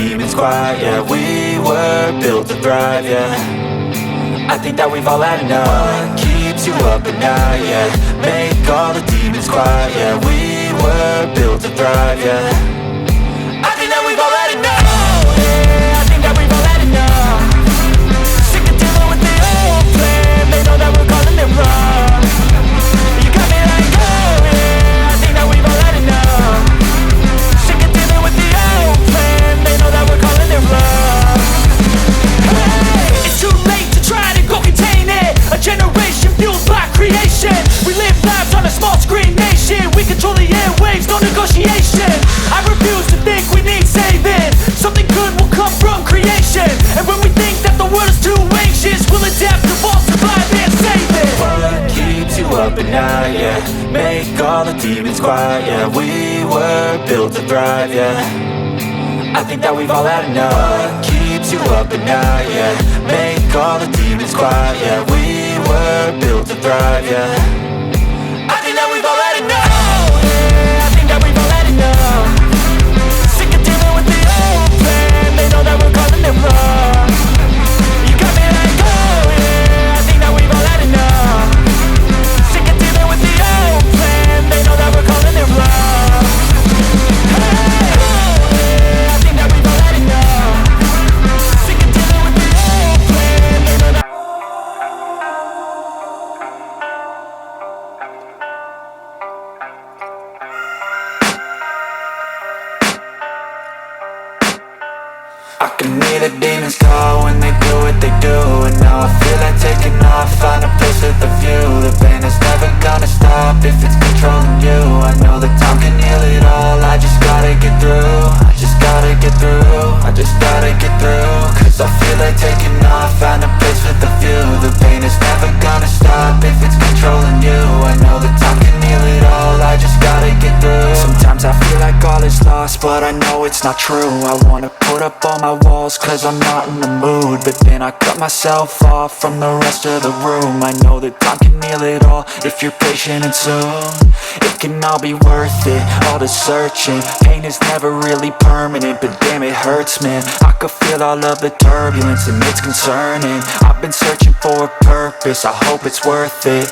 demons quiet, yeah. We were built to thrive, yeah. I think that we've all had enough. What keeps you up at night, yeah. Make all the demons quiet, yeah. We were built to thrive, yeah. I think that we've all had enough, yeah. I think that we've all had enough. Sick of dealing with the old plan. They know that we're calling it wrong. You got me like, oh yeah. I think that we've all had enough. Sick of dealing with the old plan. They know that we're calling it wrong. Hey, it's too late to try to go contain it. A generation fueled by creation. We live lives on a small screen nation. We control the airwaves, no negotiation. I refuse to think we need saving. Something good will come from creation. And when we think that the world is too anxious, we'll adapt, evolve, survive and save it. What keeps you up at night, yeah. Make all the demons quiet, yeah. We were built to thrive, yeah. I think that we've all had enough. What keeps you up at night, yeah. Make all the demons quiet, yeah. We were built to thrive, yeah. I think that we've all had enough, yeah. I think that we've all had enough. Sick of dealing with the old plan. They know that we're calling it wrong. You got me like, oh yeah. I think that we've all had enough. Sick of dealing with the old plan. They know that we're calling it wrong. Hey, oh yeah. I think that we've all had enough. Sick of dealing with the old plan. They know that. I can hear the demons call when they do what they do. And now I feel like taking off, find a place with a view. The pain is never gonna stop if it's controlling you. I know that time can heal it all, I just gotta get through. I just gotta get through, I just gotta get through. Cause I feel like taking off, find a place with a view. The pain is never gonna stop if it's controlling you. I know that time can heal it all, I just gotta get through. Sometimes I feel like all is lost, but I know it's not true. I wanna put up all my walls cause I'm not in the mood. But then I cut myself off from the rest of the room. I know that time can heal it all if you're patient and soon. It can all be worth it, all the searching. Pain is never really permanent, but damn it hurts, man. I could feel all of the turbulence and it's concerning. I've been searching for a purpose, I hope it's worth it.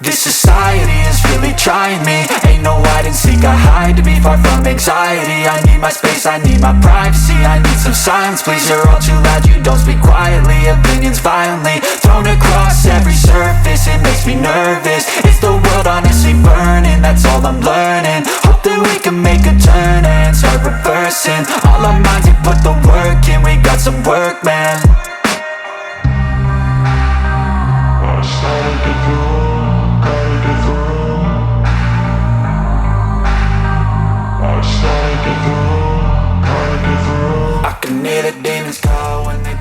This society is really trying me. Ain't no hide and seek, I hide to be far from anxiety. I need my space, I need my privacy. I need some silence, please, you're all too loud. You don't speak quietly, opinions violently thrown across every surface. It makes me nervous, is the world honestly burning? That's all I'm learning. Hope that we can make a turn and start reversing. All our minds, we put the work in. We got some work, man. I can hear the demons call when they